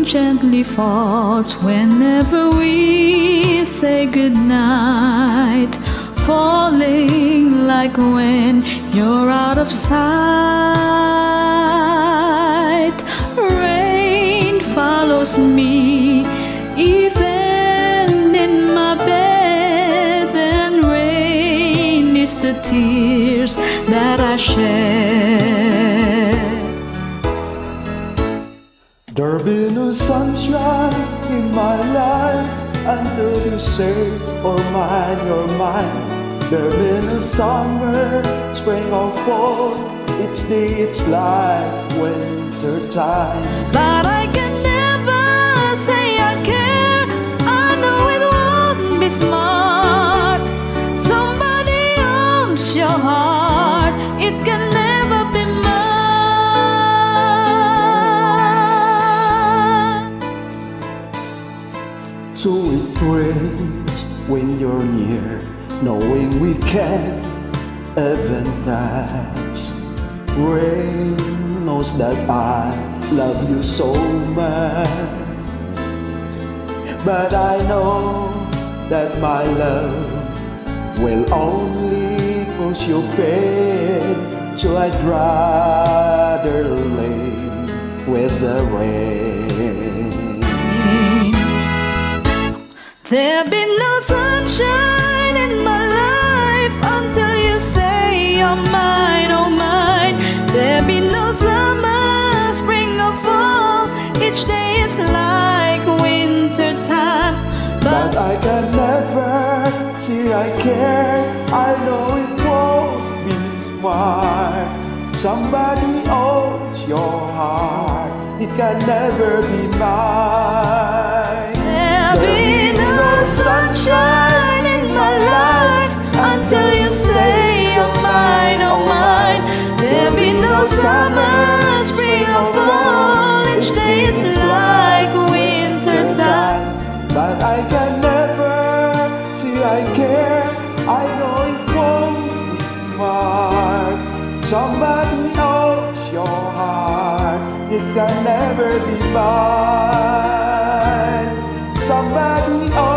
gently falls whenever we say goodnight, falling like when you're out of sight. Rain follows me even in my bed, and rain is the tears that I shed. There'll be no sunshine in my life until you say, oh mine, you're mine. There'll be no summer, spring or fall, each day it's like winter time. But I can never say I care, I know it won't be smart. Somebody owns your heart, it can never be mine. So it rains when you're near, knowing we can't even touch. Rain knows that I love you so much, but I know that my love will only cause your pain. So I'd rather lay with the rain. There'll be no sunshine in my life until you say you're mine, oh mine. There'll be no summer, spring or fall, each day is like winter time. But I can never say I care, I know it won't be smart. Somebody owns your heart, it can never be mine. There'll be no sunshine in my life until you say you're mine, oh mine. There'll be no summer, spring or fall, each day is like winter time. But I can never say I care, I know it won't be smart. Somebody owns your heart, it can never be mine. Somebody owns